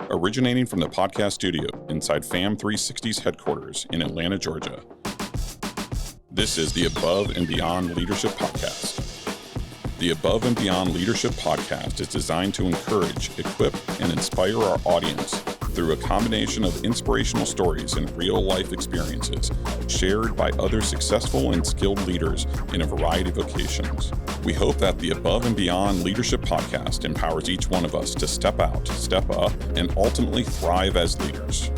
originating from the podcast studio inside FAM 360's headquarters in Atlanta, Georgia. This is the Above and Beyond Leadership Podcast. The Above and Beyond Leadership Podcast is designed to encourage, equip, and inspire our audience through a combination of inspirational stories and real-life experiences shared by other successful and skilled leaders in a variety of vocations. We hope that the Above and Beyond Leadership Podcast empowers each one of us to step out, step up, and ultimately thrive as leaders.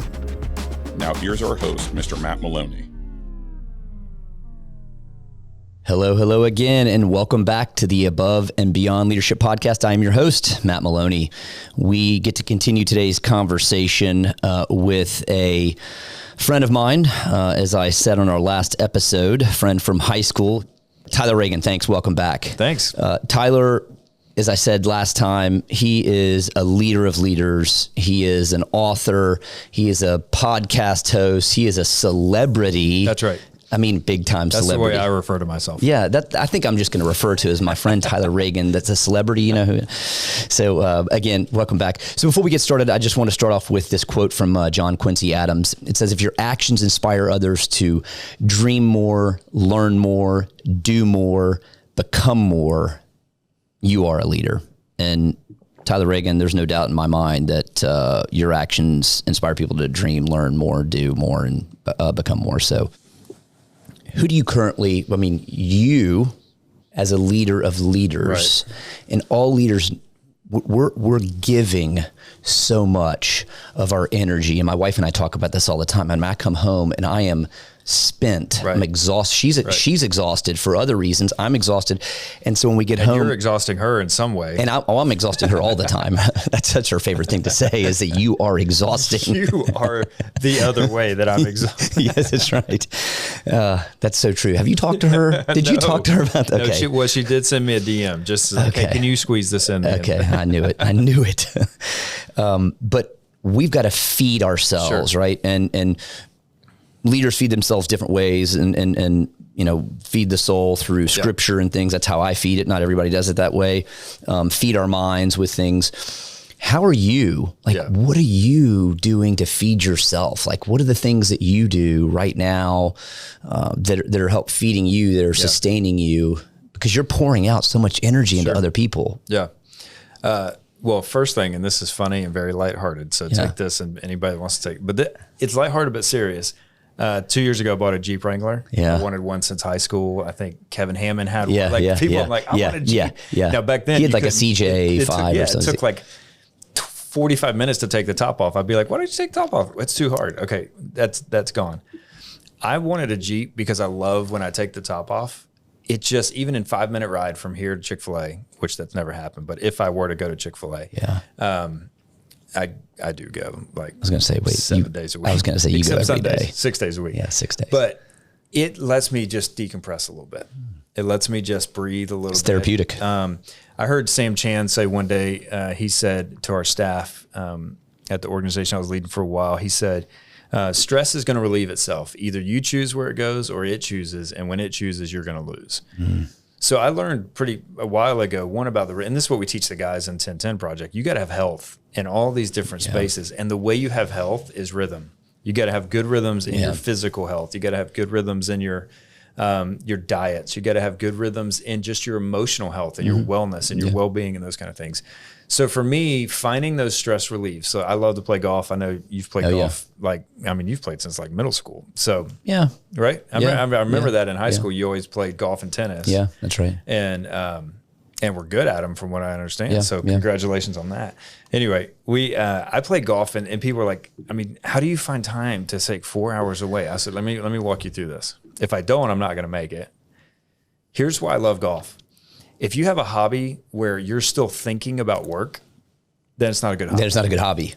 Now here's our host, Mr. Matt Maloney. Hello again, and welcome back to the Above and Beyond Leadership Podcast. I am your host, Matt Maloney. We get to continue today's conversation with a friend of mine, as I said on our last episode, friend from high school, Tyler Reagin. Thanks. Welcome back. Thanks. Tyler, as I said last time, he is a leader of leaders. He is an author. He is a podcast host. He is a celebrity. That's right. I mean, big time celebrity. That's the way I refer to myself. Yeah, I think I'm just going to refer to as my friend Tyler Reagin. That's a celebrity, you know. So again, welcome back. So before we get started, I just want to start off with this quote from John Quincy Adams. It says, "If your actions inspire others to dream more, learn more, do more, become more, you are a leader." And Tyler Reagin, there's no doubt in my mind that your actions inspire people to dream, learn more, do more, and become more. So who do you currently, you as a leader of leaders, right, and all leaders, we're giving so much of our energy. And my wife and I talk about this all the time. And I come home and I am spent. Right. I'm exhausted. She's exhausted for other reasons. I'm exhausted. And so when we get home, you're exhausting her in some way. And I'm exhausting her all the time. That's her favorite thing to say, is that you are exhausting. You are the other way that I'm exhausted. Yes, that's right. That's so true. Have you talked to her? Did you talk to her about that? Okay. No, she did send me a DM. Just, okay, can you squeeze this in? Okay, I knew it. But we've got to feed ourselves, sure, right? And leaders feed themselves different ways and feed the soul through scripture and things. That's how I feed it. Not everybody does it that way. Feed our minds with things. How are you? What are you doing to feed yourself? What are the things that you do right now that are help feeding you, that are sustaining you? Because you're pouring out so much energy into other people. Yeah. Well, first thing, and this is funny and very lighthearted, so take this, and anybody that wants to take it. But it's lighthearted but serious. 2 years ago, I bought a Jeep Wrangler. Yeah. I wanted one since high school. I think Kevin Hammond had one. I'm like, I want a Jeep. Yeah. Now, back then, he had like a CJ5 or something. It took like 45 minutes to take the top off. I'd be like, why don't you take the top off? It's too hard. Okay, that's gone. I wanted a Jeep because I love when I take the top off. It just, even in 5-minute ride from here to Chick-fil-A, which that's never happened, but if I were to go to Chick-fil-A, I do go I was going to say, 7 days a week. I was going to say, you go every day. 6 days a week. Yeah, 6 days. But it lets me just decompress a little bit. It lets me just breathe a little bit. It's therapeutic. I heard Sam Chan say one day, he said to our staff at the organization I was leading for a while, he said, stress is going to relieve itself. Either you choose where it goes or it chooses. And when it chooses, you're going to lose. So I learned a while ago, one about and this is what we teach the guys in 1010 Project. You got to have health in all these different spaces. And the way you have health is rhythm. You got to have good rhythms in your physical health. You got to have good rhythms in your diets. You got to have good rhythms in just your emotional health and your wellness and your well-being and those kind of things. So for me, finding those stress reliefs. So I love to play golf. I know you've played golf. You've played since middle school. So right. I remember that in high school. You always played golf and tennis. Yeah, that's right. And we're good at them from what I understand. Yeah, so congratulations on that. Anyway, I played golf and people were like, how do you find time to take 4 hours away? I said, let me walk you through this. If I don't, I'm not going to make it. Here's why I love golf. If you have a hobby where you're still thinking about work, then it's not a good hobby. Then it's not a good hobby.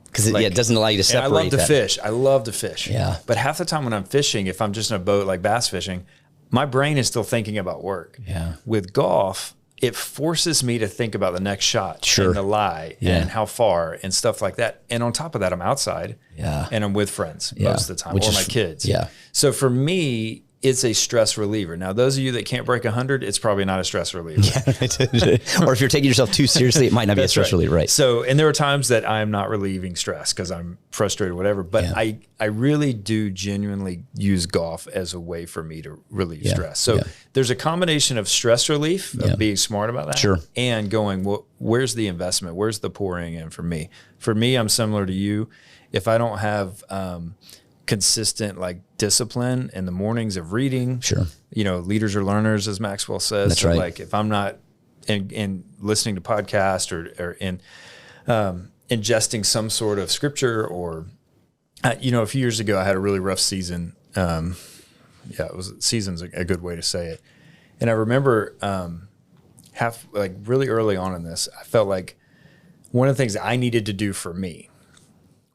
Because it doesn't allow you to separate. And I love to fish. I love to fish. Yeah. But half the time when I'm fishing, if I'm just in a boat like bass fishing, my brain is still thinking about work. Yeah. With golf, it forces me to think about the next shot and the lie and how far and stuff like that. And on top of that, I'm outside and I'm with friends most of the time, or my kids. Yeah. So for me, it's a stress reliever. Now, those of you that can't break 100, it's probably not a stress reliever. Or if you're taking yourself too seriously, it might not be a stress reliever, right? So, and there are times that I'm not relieving stress because I'm frustrated or whatever, but I really do genuinely use golf as a way for me to relieve stress. So there's a combination of stress relief, of being smart about that, and going, well, where's the investment? Where's the pouring in for me? For me, I'm similar to you. If I don't have consistent like discipline in the mornings of reading, leaders are learners, as Maxwell says. That's right. Like if I'm not in listening to podcasts or in ingesting some sort of scripture or, a few years ago I had a really rough season. Season's a good way to say it. And I remember really early on in this, I felt like one of the things that I needed to do for me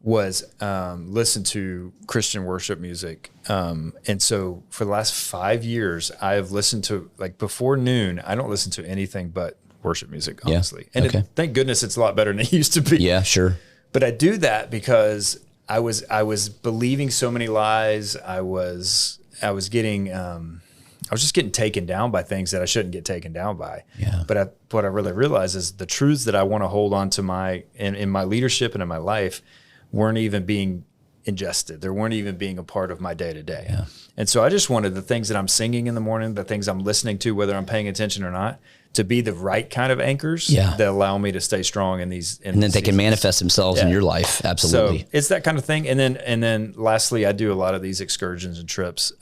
was listen to Christian worship music. And so for the last 5 years, I have listened to, like before noon, I don't listen to anything but worship music, honestly. And thank goodness it's a lot better than it used to be. Yeah, sure. But I do that because I was believing so many lies. I was just getting taken down by things that I shouldn't get taken down by. Yeah. But what I really realized is the truths that I want to hold on to in my leadership and in my life weren't even being ingested. They weren't even being a part of my day to day. And so I just wanted the things that I'm singing in the morning, the things I'm listening to, whether I'm paying attention or not, to be the right kind of anchors that allow me to stay strong in these. And then they can manifest themselves in your life. Absolutely. So it's that kind of thing. And then lastly, I do a lot of these excursions and trips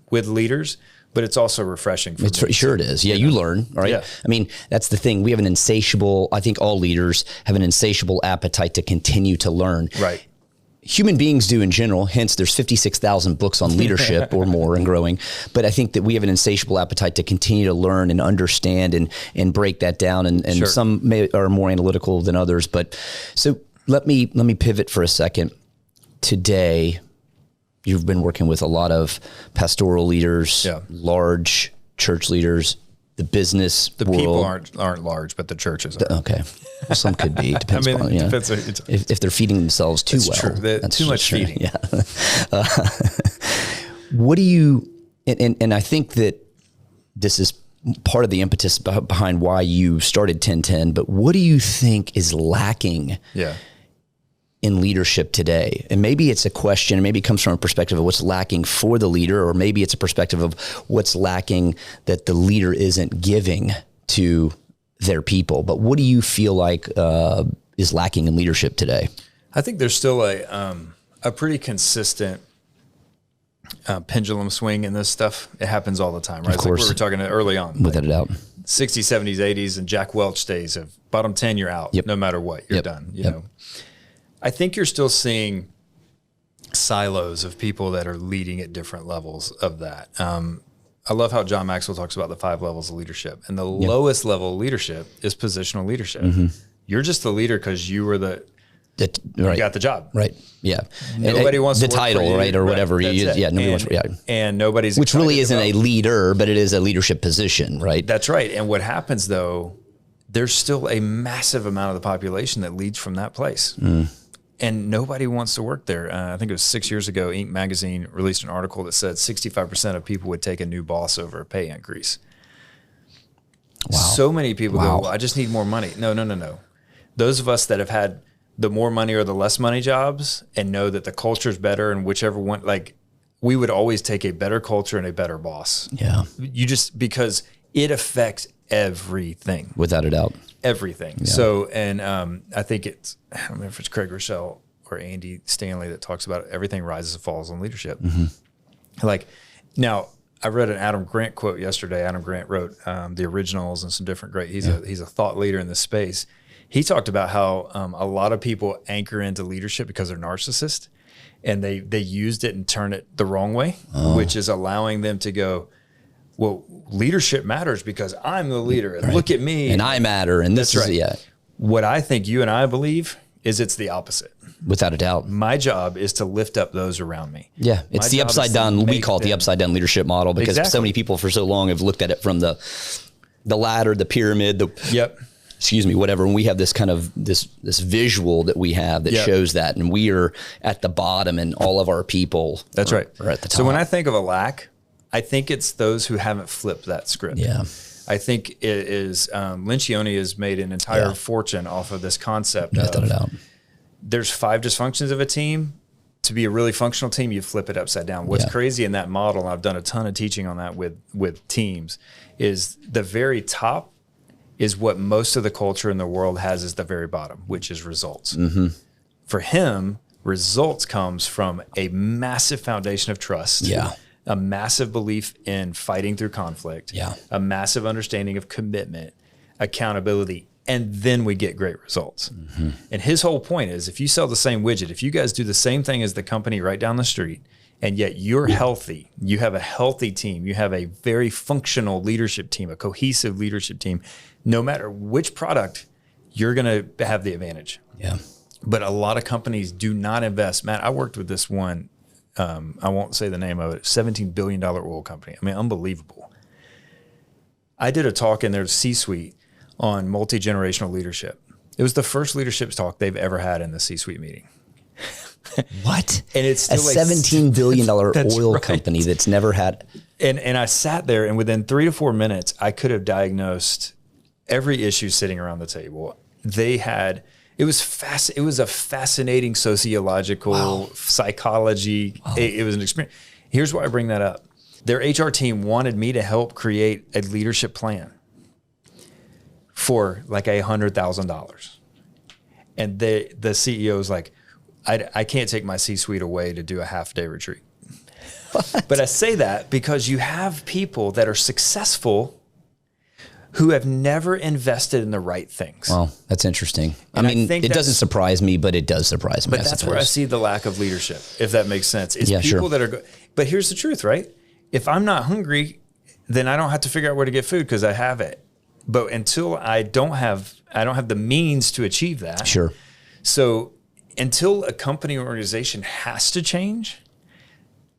with leaders, but it's also refreshing for me. Sure it is. Yeah, you learn, right? Yeah. I mean, that's the thing. We have I think all leaders have an insatiable appetite to continue to learn. Right. Human beings do in general, hence there's 56,000 books on leadership or more and growing. But I think that we have an insatiable appetite to continue to learn and understand and break that down. And some are more analytical than others. But so let me pivot for a second. Today, you've been working with a lot of pastoral leaders, large church leaders, the business world. People aren't large, but the churches are. Okay. Well, some could be. Depends on, if they're feeding themselves too well. True. That's too much feeding. Yeah. What do you, and I think that this is part of the impetus behind why you started 1010, but what do you think is lacking in leadership today? And maybe it's a question, maybe it comes from a perspective of what's lacking for the leader, or maybe it's a perspective of what's lacking that the leader isn't giving to their people. But what do you feel like is lacking in leadership today? I think there's still a pretty consistent pendulum swing in this stuff. It happens all the time, right? Of course. It's like we were talking early on. Without a doubt. 60s, 70s, 80s, and Jack Welch days of bottom 10, you're out. No matter what, you're done. You know. I think you're still seeing silos of people that are leading at different levels of that. I love how John Maxwell talks about the 5 levels of leadership. And the lowest level of leadership is positional leadership. Mm-hmm. You're just the leader because you were you got the job. Right. Yeah. Nobody wants the to work title, for you. right? Or whatever you use. Yeah. Nobody wants and nobody's which really isn't a leader, but it is a leadership position, right? That's right. And what happens though, there's still a massive amount of the population that leads from that place. And nobody wants to work there. I think it was 6 years ago, Inc. magazine released an article that said 65% of people would take a new boss over a pay increase. Wow. So many people go, well, I just need more money. No. Those of us that have had the more money or the less money jobs and know that the culture is better and whichever one, like we would always take a better culture and a better boss. Yeah. Because it affects everything. Without a doubt. Everything. Yeah. So, and I think I don't know if it's Craig Rochelle or Andy Stanley that talks about everything rises and falls on leadership. Mm-hmm. Like, now I read an Adam Grant quote yesterday. Adam Grant wrote The Originals and some different great, he's a thought leader in this space. He talked about how a lot of people anchor into leadership because they're narcissists and they used it and turned it the wrong way, which is allowing them to go, well, leadership matters because I'm the leader and look at me. And I matter. And this is, What I think you and I believe is it's the opposite. Without a doubt. My job is to lift up those around me. Yeah. It's the upside down, we call it the upside down leadership model because so many people for so long have looked at it from the ladder, the pyramid, whatever. And we have this kind of this visual that we have that shows that. And we are at the bottom and all of our people are at the top. So when I think of a lack, I think it's those who haven't flipped that script. Yeah. I think it is, Lencioni has made an entire fortune off of this concept. Without a doubt. There's 5 dysfunctions of a team. To be a really functional team, you flip it upside down. What's crazy in that model, and I've done a ton of teaching on that with teams, is the very top is what most of the culture in the world has as the very bottom, which is results. Mm-hmm. For him, results comes from a massive foundation of trust. Yeah. A massive belief in fighting through conflict. Yeah. A massive understanding of commitment, accountability, and then we get great results. Mm-hmm. And his whole point is, if you sell the same widget, if you guys do the same thing as the company right down the street, and yet you're healthy, you have a healthy team, you have a very functional leadership team, a cohesive leadership team, no matter which product, you're going to have the advantage. Yeah. But a lot of companies do not invest. Matt, I worked with this one, I won't say the name of it, $17 billion oil company. I mean, unbelievable. I did a talk in their C-suite on multi-generational leadership. It was the first leadership talk they've ever had in the C-suite meeting. What? And it's still a $17 billion oil company that's never had. And I sat there, and within 3 to 4 minutes, I could have diagnosed every issue sitting around the table. They had, it was a fascinating sociological psychology. Wow. It was an experience. Here's why I bring that up. Their HR team wanted me to help create a leadership plan for like $100,000. And the CEO was like, I can't take my C-suite away to do a half-day retreat. What? But I say that because you have people that are successful who have never invested in the right things. Well, that's interesting. And I mean, it doesn't surprise me, but it does surprise me. But that's where I see the lack of leadership, if that makes sense. It's people that are but here's the truth, right? If I'm not hungry, then I don't have to figure out where to get food because I have it. But until I don't have the means to achieve that. Sure. So until a company or organization has to change,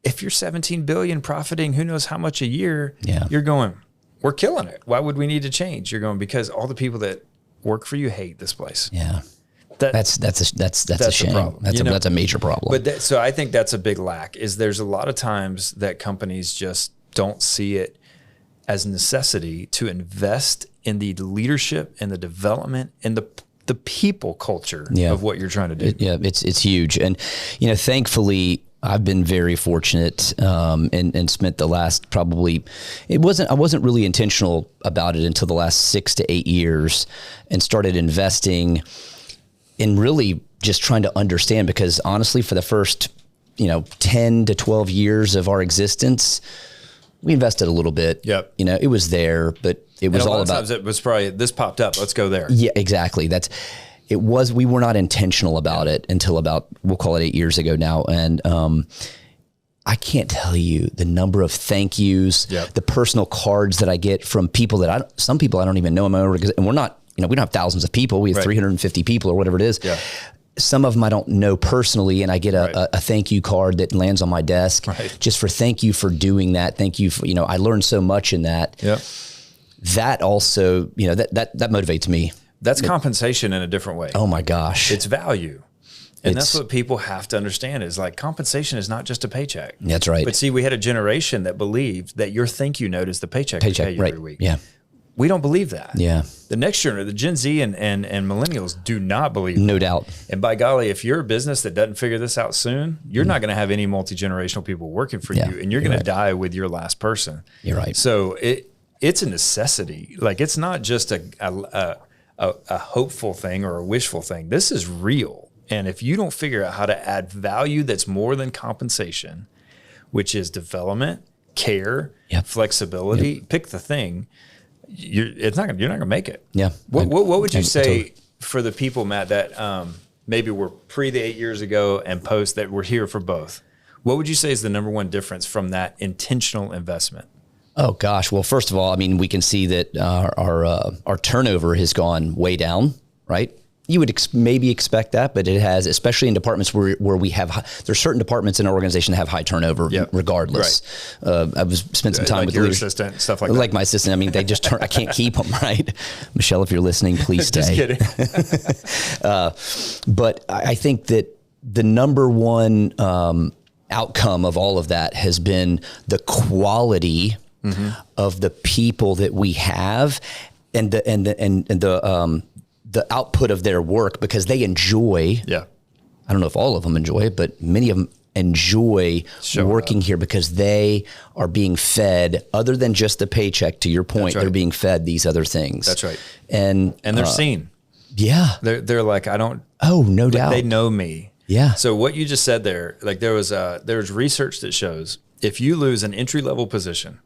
if you're 17 billion profiting who knows how much a year, you're going, we're killing it. Why would we need to change? You're going, because all the people that work for you hate this place. Yeah. That's a shame. Problem. That's a major problem. But so I think that's a big lack, is there's a lot of times that companies just don't see it as necessity to invest in the leadership and the development and the people culture of what you're trying to do. It's huge. And, thankfully I've been very fortunate, and spent the last I wasn't really intentional about it until the last 6 to 8 years, and started investing in really just trying to understand, because honestly, for the first, 10 to 12 years of our existence, we invested a little bit. Yep. It was there, but it was all about. Times it was probably, this popped up, let's go there. Yeah, exactly. We were not intentional about it until about, we'll call it 8 years ago now. And I can't tell you the number of thank yous, the personal cards that I get from people that some people I don't even know in my organization. And we're not, we don't have thousands of people. We have 350 people or whatever it is. Yeah. Some of them I don't know personally, and I get a thank you card that lands on my desk just for thank you for doing that. Thank you for, I learned so much in that. Yeah. That also, that motivates me. That's compensation in a different way. Oh my gosh. It's value. And that's what people have to understand, is like, compensation is not just a paycheck. That's right. But see, we had a generation that believed that your thank you note is the paycheck you pay you every week. Yeah. We don't believe that. Yeah. The next generation, the Gen Z and millennials, do not believe that. No doubt. And by golly, if you're a business that doesn't figure this out soon, you're not going to have any multi-generational people working for you, and you're going to die with your last person. You're right. So it's a necessity. Like, it's not just a hopeful thing or a wishful thing. This is real. And if you don't figure out how to add value that's more than compensation, which is development, care, flexibility, pick the thing, you're not going to make it. Yeah. What would you say for the people, Matt, that maybe were pre the 8 years ago and post that were here for both? What would you say is the number one difference from that intentional investment? Oh gosh. Well, first of all, I mean, we can see that our turnover has gone way down, right? You would maybe expect that, but it has, especially in departments where we have, there's certain departments in our organization that have high turnover regardless. Right. I spent some time with your assistant, stuff like that. Like my assistant. I mean, they just I can't keep them, right? Michelle, if you're listening, please stay. Just kidding. But I think that the number one outcome of all of that has been the quality of the people that we have, and the output of their work, because they enjoy. Yeah. I don't know if all of them enjoy it, but many of them enjoy working here because they are being fed, other than just the paycheck. To your point, they're being fed these other things. That's right. And they're seen. Yeah. They're like, I don't. Oh, no doubt. They know me. Yeah. So what you just said there, like there's research that shows if you lose an entry level position,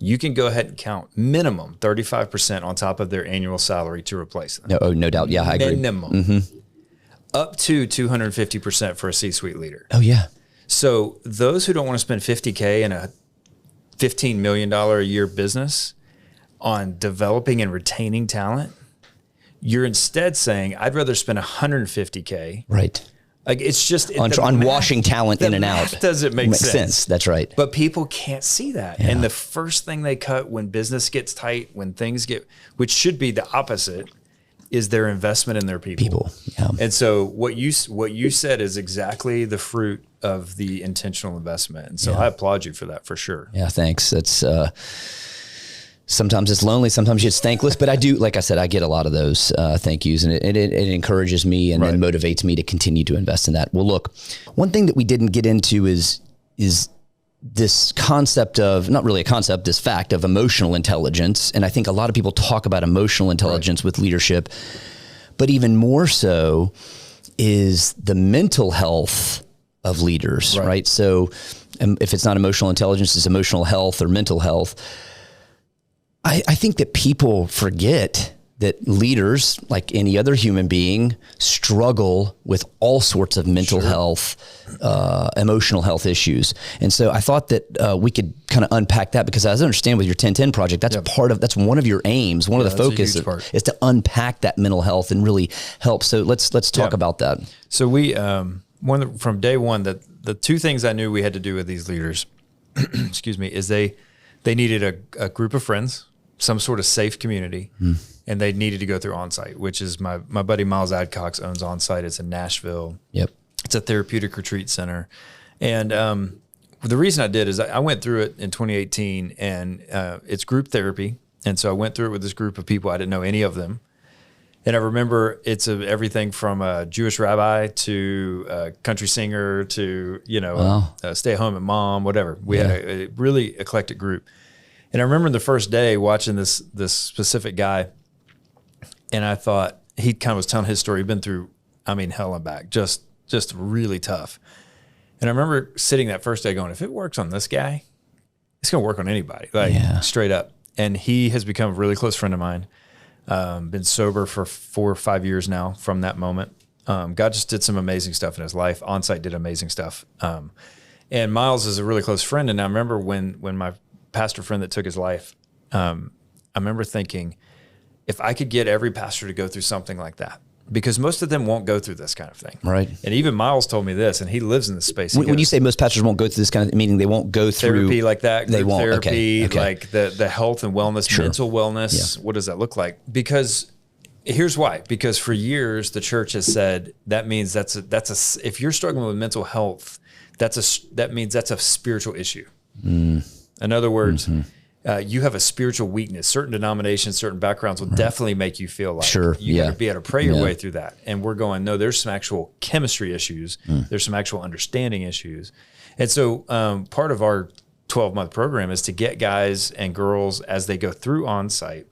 you can go ahead and count minimum 35% on top of their annual salary to replace them. No doubt. Yeah, I agree. Minimum. Up to 250% for a C-suite leader. Oh, yeah. So those who don't want to spend $50K in a $15 million a year business on developing and retaining talent, you're instead saying, I'd rather spend $150K. Right. Like it's just on washing talent in and out. Doesn't make sense. That's right. But people can't see that. Yeah. And the first thing they cut when business gets tight, when things get, which should be the opposite, is their investment in their people. Yeah. And so what you said is exactly the fruit of the intentional investment. And so I applaud you for that, for sure. Yeah, thanks. That's sometimes it's lonely, sometimes it's thankless, but I do, like I said, I get a lot of those thank yous, and it encourages me and then motivates me to continue to invest in that. Well, look, one thing that we didn't get into is this concept of, not really a concept, this fact of emotional intelligence. And I think a lot of people talk about emotional intelligence with leadership, but even more so is the mental health of leaders, right? So if it's not emotional intelligence, it's emotional health or mental health. I think that people forget that leaders, like any other human being, struggle with all sorts of mental health, emotional health issues. And so I thought that we could kind of unpack that, because as I understand with your 10-10 project, that's that's one of your aims, one of the focus is to unpack that mental health and really help. So let's talk about that. So we, from day one, the two things I knew we had to do with these leaders, excuse me, is they needed a group of friends, some sort of safe community, and they needed to go through Onsite, which is my buddy Miles Adcox owns Onsite. It's in Nashville. Yep. It's a therapeutic retreat center. And the reason I did is I went through it in 2018, and it's group therapy. And so I went through it with this group of people. I didn't know any of them. And I remember it's everything from a Jewish rabbi to a country singer to, a stay-at-home mom, whatever. We had a really eclectic group. And I remember the first day watching this specific guy, and I thought, he kind of was telling his story. He'd been through, hell and back, just really tough. And I remember sitting that first day going, if it works on this guy, it's going to work on anybody, straight up. And he has become a really close friend of mine. Been sober for 4 or 5 years now from that moment. God just did some amazing stuff in his life. Onsite did amazing stuff. And Miles is a really close friend. And I remember when my pastor friend that took his life, I remember thinking, if I could get every pastor to go through something like that, because most of them won't go through this kind of thing. Right. And even Miles told me this, and he lives in this space. When you say most pastors won't go through this kind of, meaning they won't go through therapy like that, they won't. Therapy, Okay. like the health and wellness, mental wellness. Yeah. What does that look like? Because here's why. Because for years the church has said that means that's a if you're struggling with mental health, that means that's a spiritual issue. In other words, you have a spiritual weakness. Certain denominations, certain backgrounds will definitely make you feel like you got to be able to pray your way through that. And we're going, no, there's some actual chemistry issues. There's some actual understanding issues. And so part of our 12-month program is to get guys and girls, as they go through Onsite,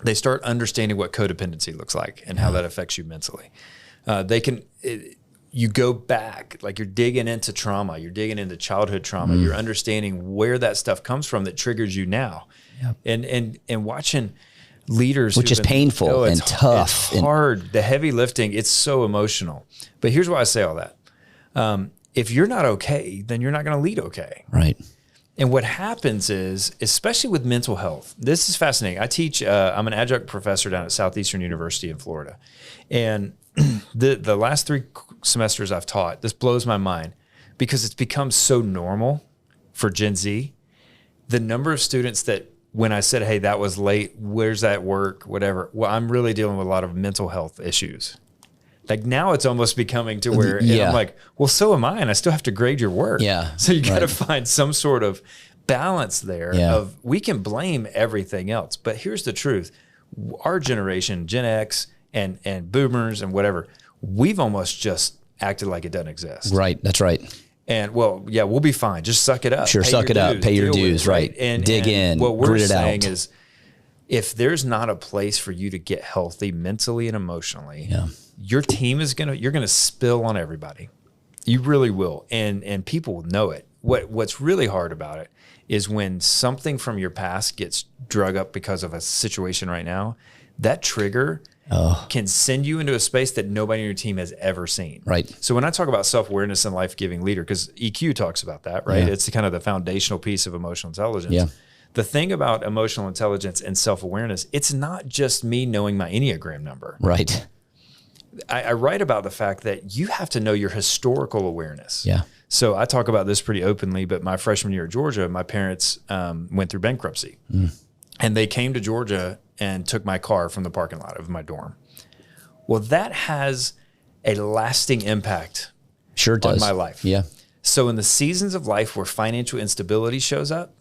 they start understanding what codependency looks like and how that affects you mentally. You go back, like you're digging into trauma, you're digging into childhood trauma, you're understanding where that stuff comes from that triggers you now. Yep. And watching leaders, which is painful and tough. It's hard. The heavy lifting, it's so emotional. But here's why I say all that. If you're not okay, then you're not going to lead okay. Right. And what happens is, especially with mental health, this is fascinating. I teach, I'm an adjunct professor down at Southeastern University in Florida. And the last 3 semesters I've taught, this blows my mind because it's become so normal for Gen Z. The number of students that when I said, hey, that was late, where's that work, whatever, well, I'm really dealing with a lot of mental health issues. Like now it's almost becoming to where and Yeah. I'm like, well, so am I, and I still have to grade your work. Yeah. So you got to Right. find some sort of balance there Yeah. of we can blame everything else. But here's the truth. Our generation, Gen X and boomers and whatever, we've almost just acted like it doesn't exist. Right. That's right. And well, yeah, we'll be fine. Just suck it up. Sure. Suck it up. Pay your deal with dues. it, Right. And Dig in. What we're Grit it saying out. is, if there's not a place for you to get healthy mentally and emotionally, Yeah. your team is you're gonna spill on everybody. You really will, and people will know it. What's really hard about it is when something from your past gets drug up because of a situation right now. That trigger can send you into a space that nobody on your team has ever seen. Right. So when I talk about self-awareness and life-giving leader, because EQ talks about that, right? Yeah. It's kind of the foundational piece of emotional intelligence. Yeah. The thing about emotional intelligence and self-awareness, it's not just me knowing my Enneagram number. Right. I write about the fact that you have to know your historical awareness. Yeah. So I talk about this pretty openly, but my freshman year at Georgia, my parents went through bankruptcy. And they came to Georgia and took my car from the parking lot of my dorm. Well, that has a lasting impact Sure does. on my life. Yeah. So in the seasons of life where financial instability shows up,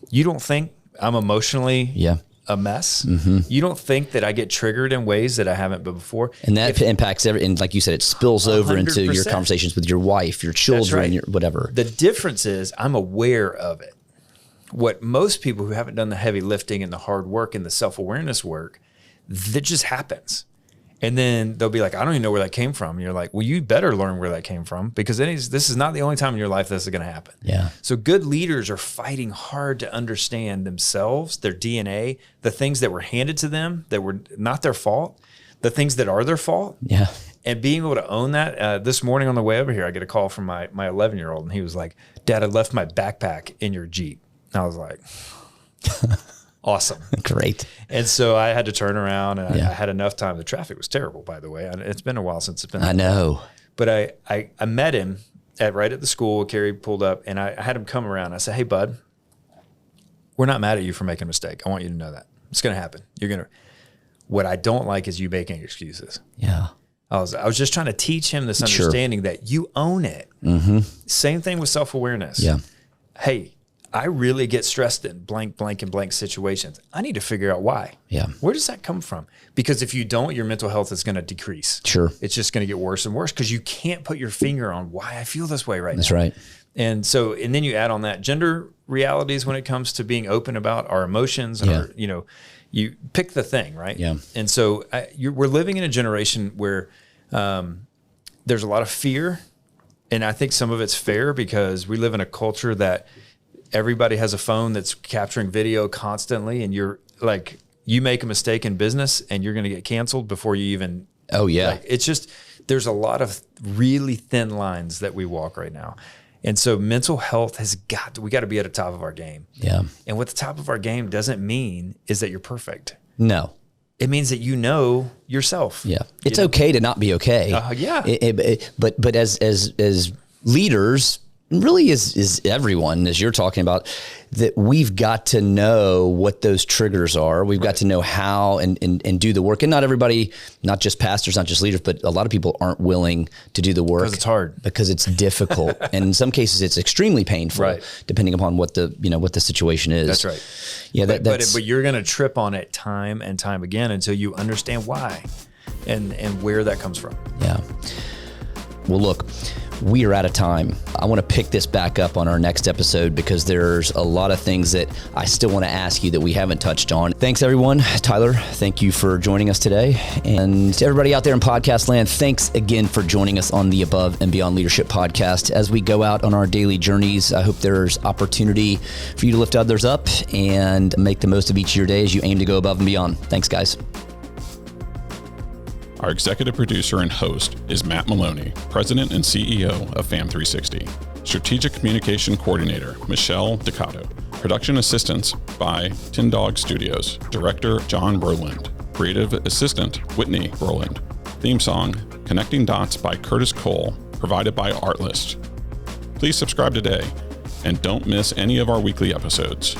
you don't think I'm emotionally Yeah. a mess. You don't think that I get triggered in ways that I haven't been before. And that impacts and like you said, it spills over into your 100%. conversations with your wife, your children, right. your whatever. The difference is I'm aware of it. What most people who haven't done the heavy lifting and the hard work and the self-awareness work, that just happens. And then they'll be like, I don't even know where that came from. And you're like, well, you better learn where that came from, because this is not the only time in your life this is going to happen. Yeah. So good leaders are fighting hard to understand themselves, their DNA, the things that were handed to them that were not their fault, the things that are their fault. Yeah. And being able to own that. This morning on the way over here, I get a call from my 11-year-old, and he was like, Dad, I left my backpack in your Jeep. And I was like, awesome. Great. And so I had to turn around, and Yeah. I had enough time. The traffic was terrible, by the way. It's been a while since it's been. I know. But I met him right at the school. Carrie pulled up, and I had him come around. I said, hey, bud, we're not mad at you for making a mistake. I want you to know that. It's going to happen. What I don't like is you making excuses. Yeah. I was just trying to teach him this Sure. understanding that you own it. Same thing with self-awareness. Yeah. Hey, I really get stressed in blank, blank, and blank situations. I need to figure out why. Yeah. Where does that come from? Because if you don't, your mental health is going to decrease. Sure. It's just going to get worse and worse because you can't put your finger on why I feel this way right That's now. right. And then you add on that gender realities when it comes to being open about our emotions and Yeah. you pick the thing, right? Yeah. And so we're living in a generation where there's a lot of fear, and I think some of it's fair because we live in a culture that everybody has a phone that's capturing video constantly, and you're like, you make a mistake in business and you're going to get canceled before you even. Oh yeah. It's just, there's a lot of really thin lines that we walk right now. And so mental health we got to be at the top of our game. Yeah. And what the top of our game doesn't mean is that you're perfect. No. It means that you know yourself. Yeah. It's okay to not be okay. Yeah. But as leaders, really is everyone, as you're talking about, that we've got to know what those triggers are. We've got to know how and do the work. And not everybody, not just pastors, not just leaders, but a lot of people aren't willing to do the work. Because it's hard. Because it's difficult. And in some cases it's extremely painful, Right. depending upon what the situation is. That's right. Yeah. But you're going to trip on it time and time again until you understand why and where that comes from. Yeah. Well, look, we are out of time. I want to pick this back up on our next episode because there's a lot of things that I still want to ask you that we haven't touched on. Thanks, everyone. Tyler, thank you for joining us today. And to everybody out there in podcast land, thanks again for joining us on the Above and Beyond Leadership podcast. As we go out on our daily journeys, I hope there's opportunity for you to lift others up and make the most of each of your day as you aim to go above and beyond. Thanks, guys. Our executive producer and host is Matt Maloney, President and CEO of FAM360. Strategic Communication Coordinator, Michelle Ducato. Production assistance by Tin Dog Studios. Director, John Berland. Creative Assistant, Whitney Berland. Theme song, Connecting Dots by Curtis Cole, provided by Artlist. Please subscribe today and don't miss any of our weekly episodes.